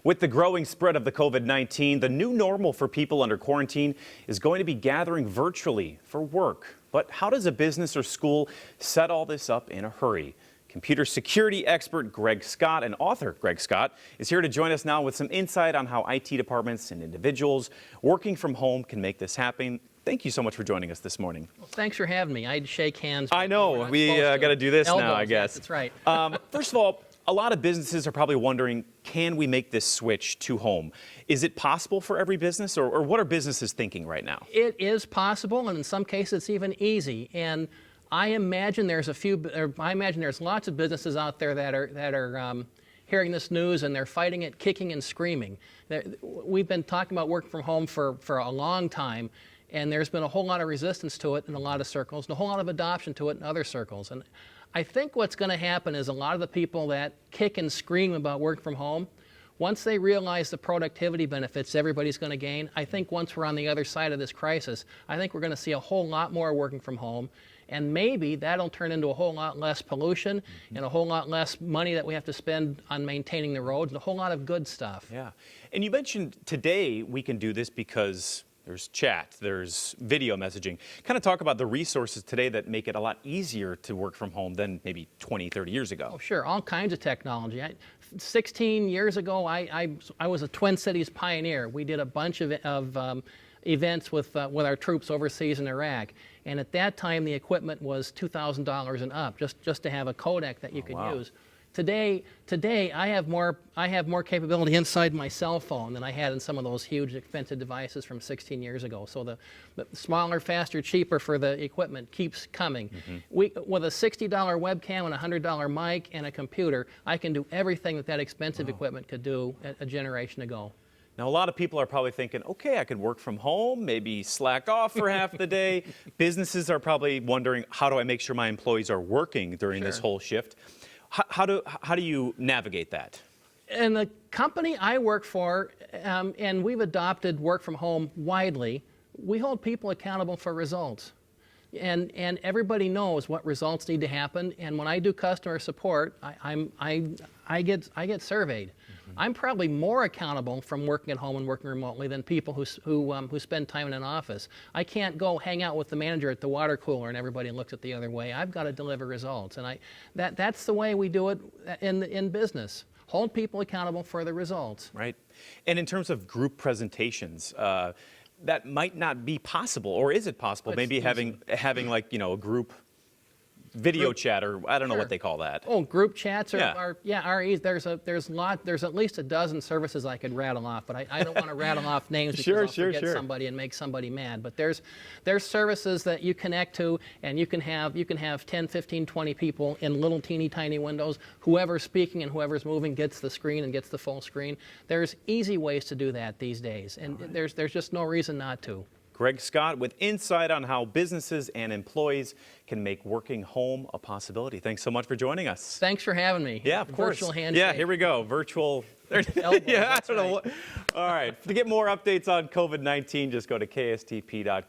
With the growing spread of the COVID-19, the new normal for people under quarantine is going to be gathering virtually for work. But how does a business or school set all this up in a hurry? Computer security expert Greg Scott and author Greg Scott is here to join us now with some insight on how IT departments and individuals working from home can make this happen. Thank you so much for joining us this morning. Well, thanks for having me. I'd shake hands. I know. We got to do this now, I guess. That's right. First of all, a lot of businesses are probably wondering, can we make this switch to home? Is it possible for every business, or what are businesses thinking right now? It is possible, and in some cases it's even easy. And I imagine there's lots of businesses out there that are hearing this news, and they're fighting it, kicking and screaming. We've been talking about work from home for a long time, and there's been a whole lot of resistance to it in a lot of circles, and a whole lot of adoption to it in other circles. And I think what's going to happen is a lot of the people that kick and scream about work from home, once they realize the productivity benefits everybody's going to gain, I think once we're on the other side of this crisis, I think we're going to see a whole lot more working from home. And maybe that'll turn into a whole lot less pollution and a whole lot less money that we have to spend on maintaining the roads and a whole lot of good stuff. Yeah. And you mentioned today we can do this because there's chat, there's video messaging. Kind of talk about the resources today that make it a lot easier to work from home than maybe 20, 30 years ago. Oh, sure. All kinds of technology. 16 years ago, I was a Twin Cities pioneer. We did a bunch of events with our troops overseas in Iraq. And at that time, the equipment was $2,000 and up, just to have a codec that you could use. Today, I have more capability inside my cell phone than I had in some of those huge, expensive devices from 16 years ago. So the smaller, faster, cheaper for the equipment keeps coming. With a $60 webcam and a $100 mic and a computer, I can do everything that expensive equipment could do a generation ago. Now, a lot of people are probably thinking, okay, I could work from home, maybe slack off for half the day. Businesses are probably wondering, how do I make sure my employees are working during this whole shift? How do you navigate that? In the company I work for, and we've adopted work from home widely, we hold people accountable for results. And everybody knows what results need to happen. And when I do customer support, I get surveyed. I'm probably more accountable from working at home and working remotely than people who spend time in an office. I can't go hang out with the manager at the water cooler and everybody looks at the other way. I've got to deliver results, and that's the way we do it in business. Hold people accountable for the results. Right. And in terms of group presentations, that might not be possible, or is it possible? Maybe having like, a group video chat, or I don't know what they call that. Oh, group chats are there's at least a dozen services I could rattle off, but I don't want to rattle off names because I'll forget somebody and make somebody mad. But there's services that you connect to, and you can have 10, 15, 20 people in little teeny tiny windows. Whoever's speaking and whoever's moving gets the screen and gets the full screen. There's easy ways to do that these days, and there's just no reason not to. Greg Scott with insight on how businesses and employees can make working home a possibility. Thanks so much for joining us. Thanks for having me. Yeah, of course. Virtual handshake. Yeah, here we go. Virtual. Elbow, yeah, I don't know. All right. To get more updates on COVID-19, just go to KSTP.com.